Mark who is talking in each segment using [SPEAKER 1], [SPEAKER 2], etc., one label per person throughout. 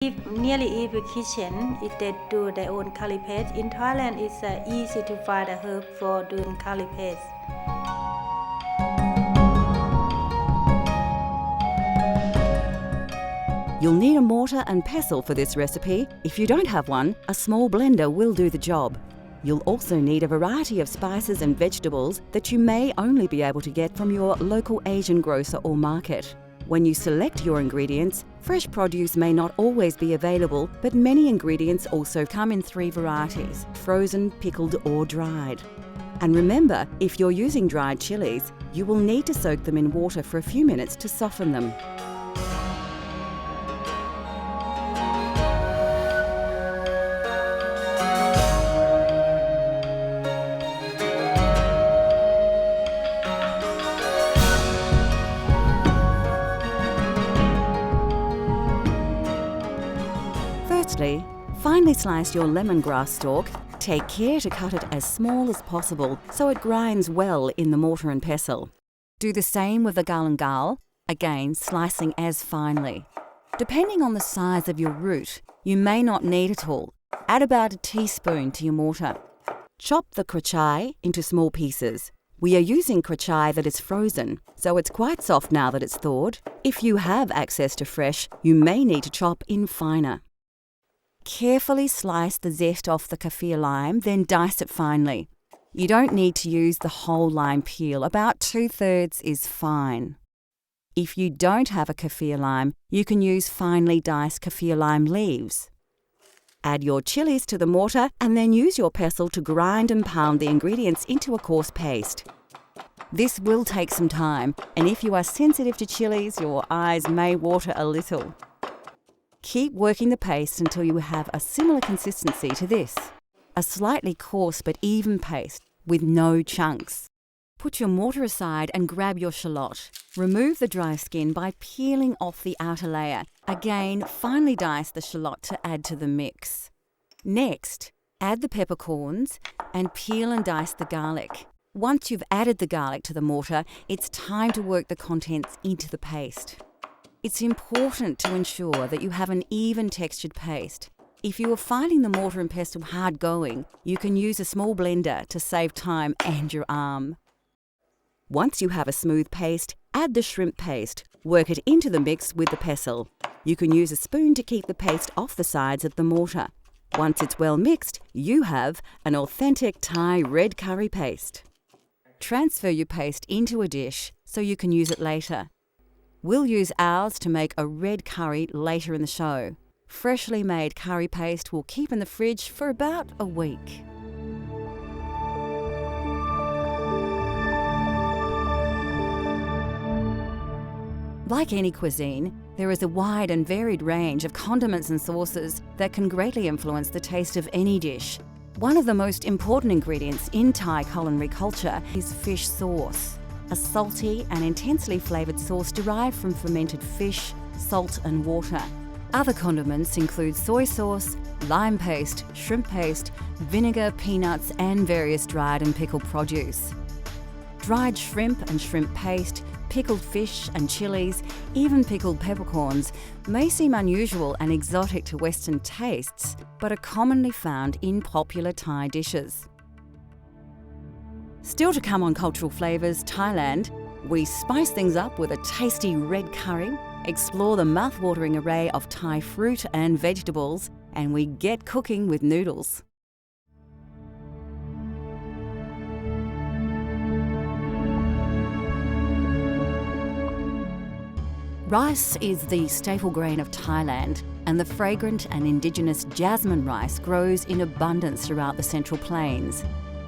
[SPEAKER 1] Nearly every kitchen, if they do their own curry paste. In Thailand, it's easy to find a herb for doing curry paste.
[SPEAKER 2] You'll need a mortar and pestle for this recipe. If you don't have one, a small blender will do the job. You'll also need a variety of spices and vegetables that you may only be able to get from your local Asian grocer or market. When you select your ingredients, fresh produce may not always be available, but many ingredients also come in 3 varieties: frozen, pickled or dried. And remember, if you're using dried chilies, you will need to soak them in water for a few minutes to soften them. Firstly, finely slice your lemongrass stalk. Take care to cut it as small as possible so it grinds well in the mortar and pestle. Do the same with the galangal, again slicing as finely. Depending on the size of your root, you may not need it all. Add about a teaspoon to your mortar. Chop the krachai into small pieces. We are using krachai that is frozen, so it's quite soft now that it's thawed. If you have access to fresh, you may need to chop in finer. Carefully slice the zest off the kaffir lime, then dice it finely. You don't need to use the whole lime peel, about 2/3 is fine. If you don't have a kaffir lime, you can use finely diced kaffir lime leaves. Add your chilies to the mortar and then use your pestle to grind and pound the ingredients into a coarse paste. This will take some time, and if you are sensitive to chilies, your eyes may water a little. Keep working the paste until you have a similar consistency to this, a slightly coarse but even paste with no chunks. Put your mortar aside and grab your shallot. Remove the dry skin by peeling off the outer layer. Again, finely dice the shallot to add to the mix. Next, add the peppercorns and peel and dice the garlic. Once you've added the garlic to the mortar, it's time to work the contents into the paste. It's important to ensure that you have an even textured paste. If you are finding the mortar and pestle hard going, you can use a small blender to save time and your arm. Once you have a smooth paste, add the shrimp paste. Work it into the mix with the pestle. You can use a spoon to keep the paste off the sides of the mortar. Once it's well mixed, you have an authentic Thai red curry paste. Transfer your paste into a dish so you can use it later. We'll use ours to make a red curry later in the show. Freshly made curry paste will keep in the fridge for about a week. Like any cuisine, there is a wide and varied range of condiments and sauces that can greatly influence the taste of any dish. One of the most important ingredients in Thai culinary culture is fish sauce, a salty and intensely flavoured sauce derived from fermented fish, salt and water. Other condiments include soy sauce, lime paste, shrimp paste, vinegar, peanuts and various dried and pickled produce. Dried shrimp and shrimp paste, pickled fish and chilies, even pickled peppercorns may seem unusual and exotic to Western tastes, but are commonly found in popular Thai dishes. Still to come on Cultural Flavours Thailand, we spice things up with a tasty red curry, explore the mouth-watering array of Thai fruit and vegetables, and we get cooking with noodles. Rice is the staple grain of Thailand, and the fragrant and indigenous jasmine rice grows in abundance throughout the Central Plains.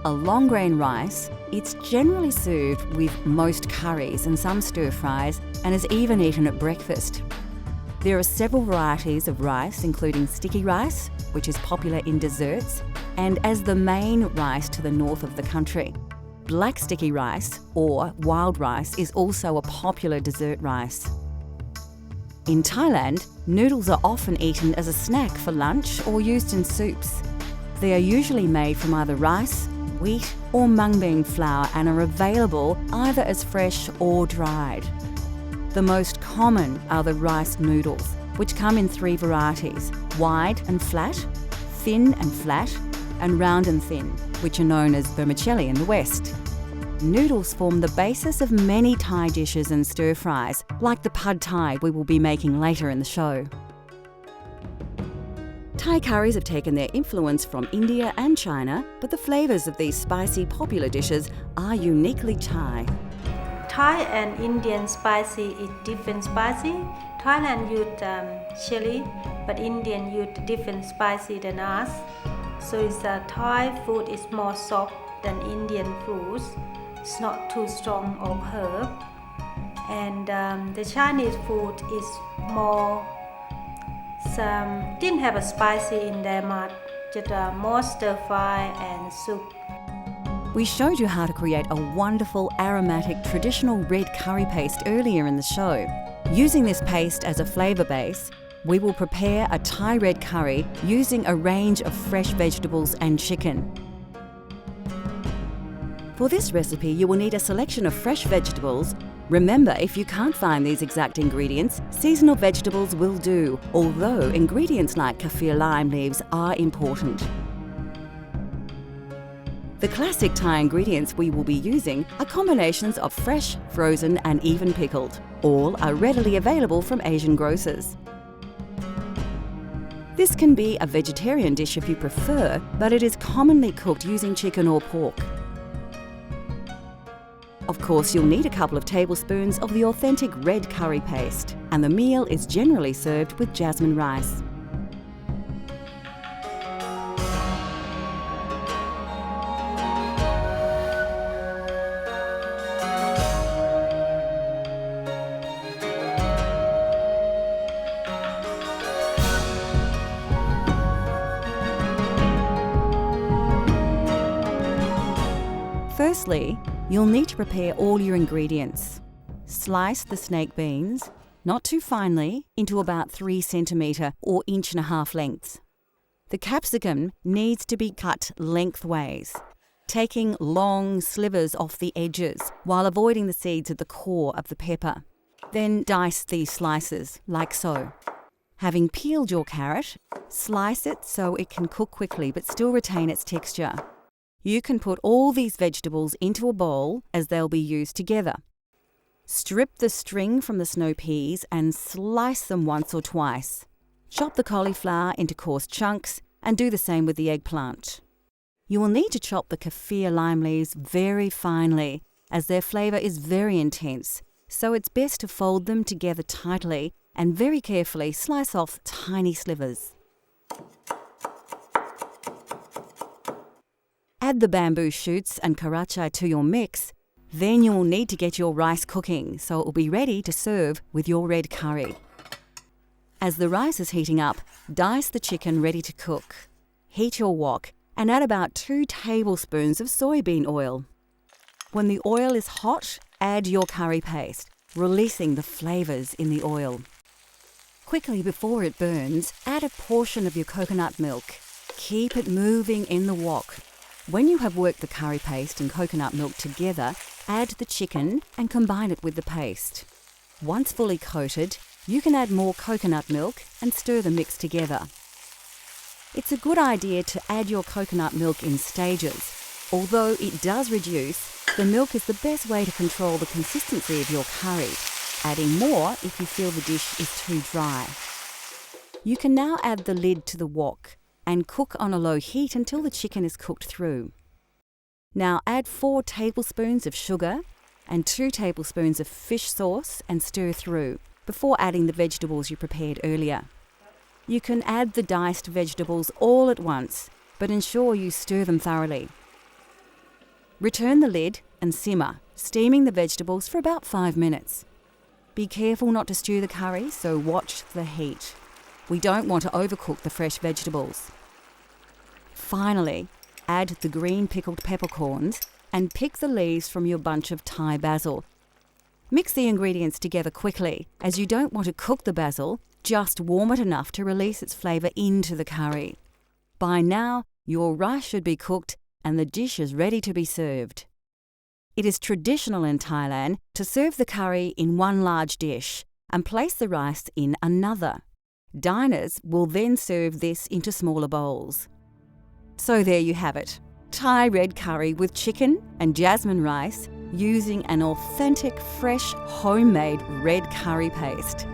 [SPEAKER 2] A long grain rice, it's generally served with most curries and some stir-fries, and is even eaten at breakfast. There are several varieties of rice, including sticky rice, which is popular in desserts, and as the main rice to the north of the country. Black sticky rice, or wild rice, is also a popular dessert rice. In Thailand, noodles are often eaten as a snack for lunch or used in soups. They are usually made from either rice, wheat or mung bean flour and are available either as fresh or dried. The most common are the rice noodles, which come in 3 varieties: wide and flat, thin and flat, and round and thin, which are known as vermicelli in the West. Noodles form the basis of many Thai dishes and stir-fries, like the pad Thai we will be making later in the show. Thai curries have taken their influence from India and China, but the flavours of these spicy popular dishes are uniquely Thai.
[SPEAKER 1] Thai and Indian spicy is different spicy. Thailand use chili, but Indian use different spicy than us. So Thai food is more soft than Indian foods. It's not too strong of herb. And the Chinese food is more, didn't have a spicy in their mouth, just more stir fry and soup.
[SPEAKER 2] We showed you how to create a wonderful aromatic traditional red curry paste earlier in the show. Using this paste as a flavour base, we will prepare a Thai red curry using a range of fresh vegetables and chicken. For this recipe, you will need a selection of fresh vegetables. Remember, if you can't find these exact ingredients, seasonal vegetables will do, although ingredients like kaffir lime leaves are important. The classic Thai ingredients we will be using are combinations of fresh, frozen and even pickled. All are readily available from Asian grocers. This can be a vegetarian dish if you prefer, but it is commonly cooked using chicken or pork. Of course, you'll need a couple of tablespoons of the authentic red curry paste, and the meal is generally served with jasmine rice. Firstly, you'll need to prepare all your ingredients. Slice the snake beans, not too finely, into about 3 centimetre or 1.5 inch lengths. The capsicum needs to be cut lengthways, taking long slivers off the edges while avoiding the seeds at the core of the pepper. Then dice these slices, like so. Having peeled your carrot, slice it so it can cook quickly but still retain its texture. You can put all these vegetables into a bowl as they'll be used together. Strip the string from the snow peas and slice them once or twice. Chop the cauliflower into coarse chunks and do the same with the eggplant. You will need to chop the kaffir lime leaves very finely as their flavour is very intense, so it's best to fold them together tightly and very carefully slice off tiny slivers. Add the bamboo shoots and karachai to your mix. Then you will need to get your rice cooking so it will be ready to serve with your red curry. As the rice is heating up, dice the chicken ready to cook. Heat your wok and add about 2 tablespoons of soybean oil. When the oil is hot, add your curry paste, releasing the flavours in the oil. Quickly before it burns, add a portion of your coconut milk. Keep it moving in the wok. When you have worked the curry paste and coconut milk together, add the chicken and combine it with the paste. Once fully coated, you can add more coconut milk and stir the mix together. It's a good idea to add your coconut milk in stages. Although it does reduce, the milk is the best way to control the consistency of your curry, adding more if you feel the dish is too dry. You can now add the lid to the wok and cook on a low heat until the chicken is cooked through. Now add 4 tablespoons of sugar and 2 tablespoons of fish sauce and stir through before adding the vegetables you prepared earlier. You can add the diced vegetables all at once, but ensure you stir them thoroughly. Return the lid and simmer, steaming the vegetables for about 5 minutes. Be careful not to stew the curry, so watch the heat. We don't want to overcook the fresh vegetables. Finally, add the green pickled peppercorns and pick the leaves from your bunch of Thai basil. Mix the ingredients together quickly, as you don't want to cook the basil, just warm it enough to release its flavour into the curry. By now, your rice should be cooked and the dish is ready to be served. It is traditional in Thailand to serve the curry in one large dish and place the rice in another. Diners will then serve this into smaller bowls. So there you have it, Thai red curry with chicken and jasmine rice using an authentic, fresh, homemade red curry paste.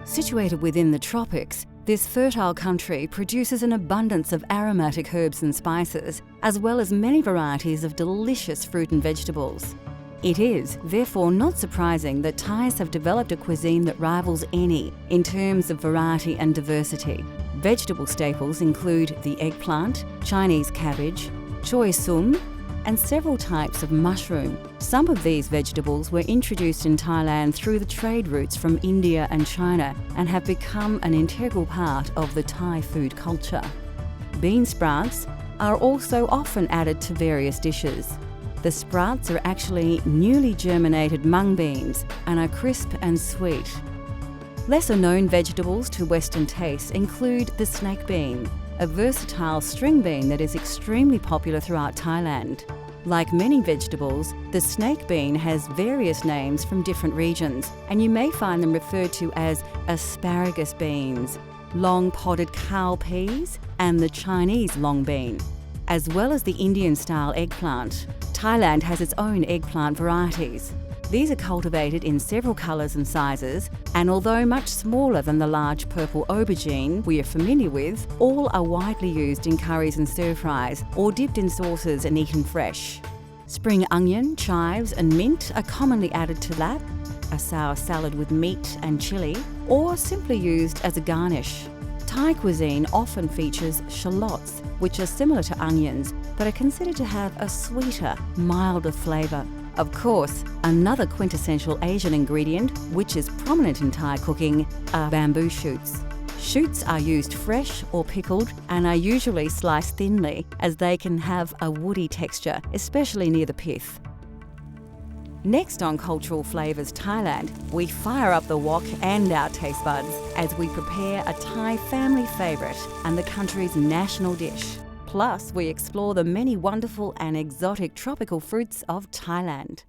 [SPEAKER 2] Situated within the tropics, this fertile country produces an abundance of aromatic herbs and spices, as well as many varieties of delicious fruit and vegetables. It is, therefore, not surprising that Thais have developed a cuisine that rivals any in terms of variety and diversity. Vegetable staples include the eggplant, Chinese cabbage, choy sum, and several types of mushroom. Some of these vegetables were introduced in Thailand through the trade routes from India and China and have become an integral part of the Thai food culture. Bean sprouts are also often added to various dishes. The sprouts are actually newly germinated mung beans and are crisp and sweet. Lesser known vegetables to Western tastes include the snake bean, a versatile string bean that is extremely popular throughout Thailand. Like many vegetables, the snake bean has various names from different regions, and you may find them referred to as asparagus beans, long podded cowpeas, and the Chinese long bean, as well as the Indian-style eggplant. Thailand has its own eggplant varieties. These are cultivated in several colours and sizes, and although much smaller than the large purple aubergine we are familiar with, all are widely used in curries and stir-fries or dipped in sauces and eaten fresh. Spring onion, chives and mint are commonly added to lap, a sour salad with meat and chilli, or simply used as a garnish. Thai cuisine often features shallots, which are similar to onions but are considered to have a sweeter, milder flavour. Of course, another quintessential Asian ingredient, which is prominent in Thai cooking, are bamboo shoots. Shoots are used fresh or pickled and are usually sliced thinly as they can have a woody texture, especially near the pith. Next on Cultural Flavours Thailand, we fire up the wok and our taste buds as we prepare a Thai family favourite and the country's national dish. Plus, we explore the many wonderful and exotic tropical fruits of Thailand.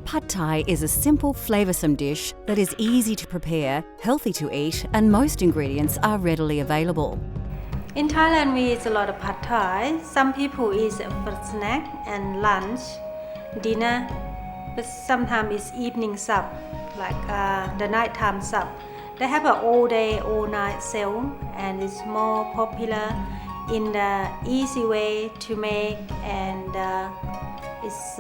[SPEAKER 2] Pad Thai is a simple, flavoursome dish that is easy to prepare, healthy to eat, and most ingredients are readily available.
[SPEAKER 1] In Thailand, we eat a lot of Pad Thai. Some people eat it for snack and lunch, dinner, but sometimes it's evening sup, like the nighttime sup. They have an all day, all night sale, and it's more popular in the easy way to make, and it's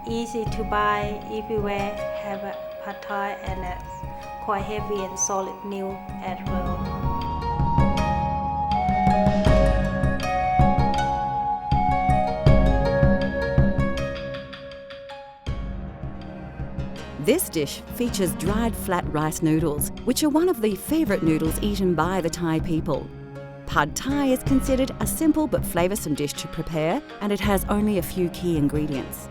[SPEAKER 1] easy to buy everywhere. Have a Pad Thai, and it's quite heavy and solid meal as well.
[SPEAKER 2] This dish features dried flat rice noodles, which are one of the favourite noodles eaten by the Thai people. Pad Thai is considered a simple but flavoursome dish to prepare, and it has only a few key ingredients.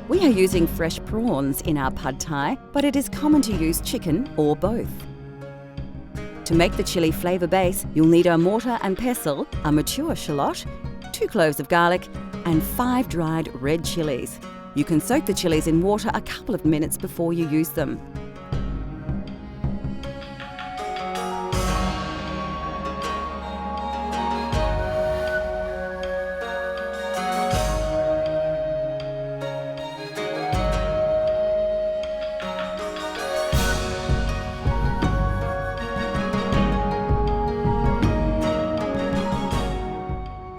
[SPEAKER 2] We are using fresh prawns in our Pad Thai, but it is common to use chicken or both. To make the chilli flavour base, you'll need a mortar and pestle, a mature shallot, 2 cloves of garlic, and 5 dried red chillies. You can soak the chillies in water a couple of minutes before you use them.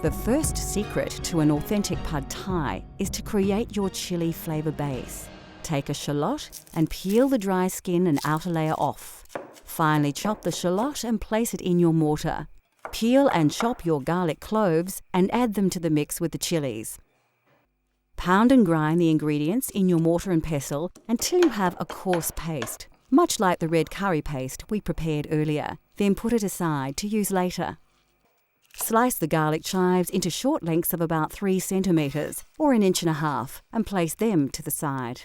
[SPEAKER 2] The first secret to an authentic Pad Thai is to create your chilli flavour base. Take a shallot and peel the dry skin and outer layer off. Finely chop the shallot and place it in your mortar. Peel and chop your garlic cloves and add them to the mix with the chillies. Pound and grind the ingredients in your mortar and pestle until you have a coarse paste, much like the red curry paste we prepared earlier. Then put it aside to use later. Slice the garlic chives into short lengths of about 3 centimetres or 1.5 inches and place them to the side.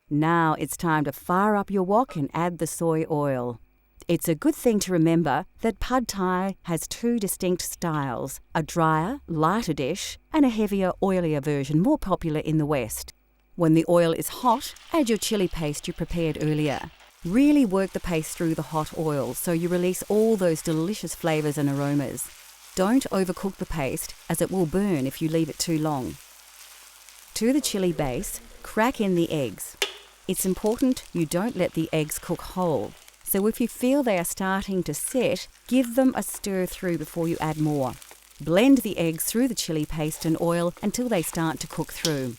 [SPEAKER 2] Now it's time to fire up your wok and add the soy oil. It's a good thing to remember that Pad Thai has two distinct styles, a drier, lighter dish and a heavier, oilier version more popular in the West. When the oil is hot, add your chilli paste you prepared earlier. Really work the paste through the hot oil so you release all those delicious flavours and aromas. Don't overcook the paste as it will burn if you leave it too long. To the chilli base, crack in the eggs. It's important you don't let the eggs cook whole, so if you feel they are starting to set, give them a stir through before you add more. Blend the eggs through the chilli paste and oil until they start to cook through.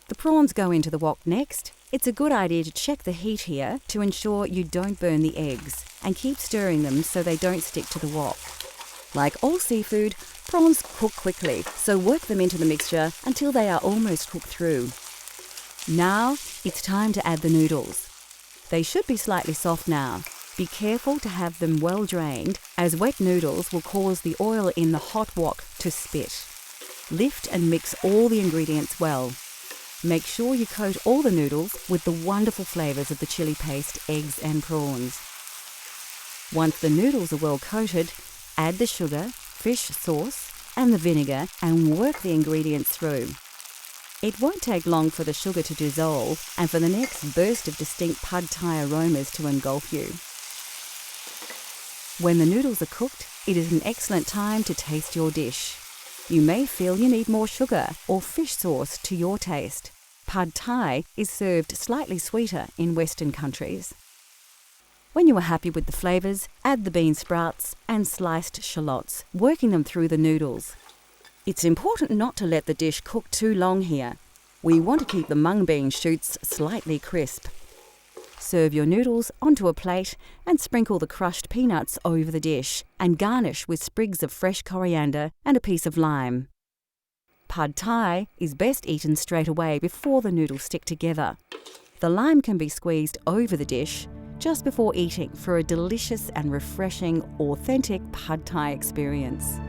[SPEAKER 2] The prawns go into the wok next. It's a good idea to check the heat here to ensure you don't burn the eggs and keep stirring them so they don't stick to the wok. Like all seafood, prawns cook quickly, so work them into the mixture until they are almost cooked through. Now it's time to add the noodles. They should be slightly soft now. Be careful to have them well drained, as wet noodles will cause the oil in the hot wok to spit. Lift and mix all the ingredients well. Make sure you coat all the noodles with the wonderful flavours of the chilli paste, eggs and prawns. Once the noodles are well coated, add the sugar, fish sauce and the vinegar and work the ingredients through. It won't take long for the sugar to dissolve and for the next burst of distinct Pad Thai aromas to engulf you. When the noodles are cooked, it is an excellent time to taste your dish. You may feel you need more sugar or fish sauce to your taste. Pad Thai is served slightly sweeter in Western countries. When you are happy with the flavours, add the bean sprouts and sliced shallots, working them through the noodles. It's important not to let the dish cook too long here. We want to keep the mung bean shoots slightly crisp. Serve your noodles onto a plate and sprinkle the crushed peanuts over the dish and garnish with sprigs of fresh coriander and a piece of lime. Pad Thai is best eaten straight away before the noodles stick together. The lime can be squeezed over the dish just before eating for a delicious and refreshing, authentic Pad Thai experience.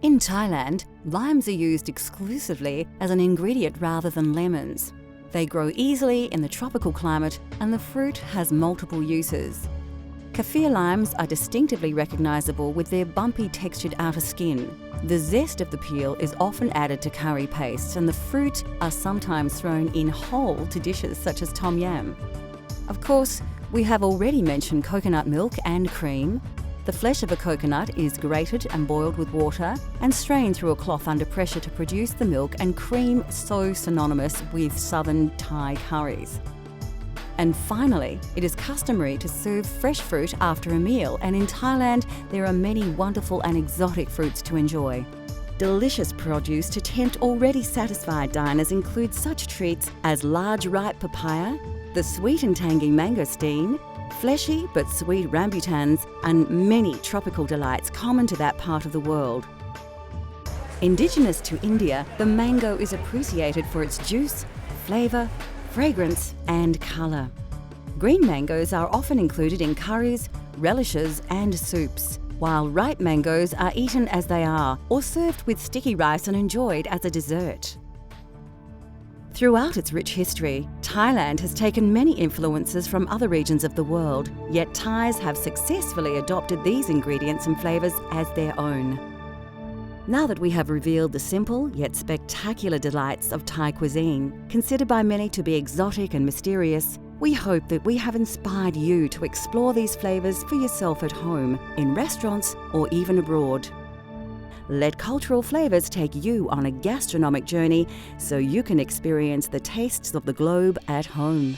[SPEAKER 2] In Thailand, limes are used exclusively as an ingredient rather than lemons. They grow easily in the tropical climate and the fruit has multiple uses. Kaffir limes are distinctively recognisable with their bumpy textured outer skin. The zest of the peel is often added to curry pastes and the fruit are sometimes thrown in whole to dishes such as tom yam. Of course, we have already mentioned coconut milk and cream. The flesh of a coconut is grated and boiled with water and strained through a cloth under pressure to produce the milk and cream so synonymous with southern Thai curries. And finally, it is customary to serve fresh fruit after a meal, and in Thailand there are many wonderful and exotic fruits to enjoy. Delicious produce to tempt already satisfied diners include such treats as large ripe papaya, the sweet and tangy mangosteen, fleshy but sweet rambutans, and many tropical delights common to that part of the world. Indigenous to India, the mango is appreciated for its juice, flavour, fragrance and colour. Green mangoes are often included in curries, relishes and soups, while ripe mangoes are eaten as they are or served with sticky rice and enjoyed as a dessert. Throughout its rich history, Thailand has taken many influences from other regions of the world, yet Thais have successfully adopted these ingredients and flavours as their own. Now that we have revealed the simple yet spectacular delights of Thai cuisine, considered by many to be exotic and mysterious, we hope that we have inspired you to explore these flavours for yourself at home, in restaurants or even abroad. Let cultural flavours take you on a gastronomic journey so you can experience the tastes of the globe at home.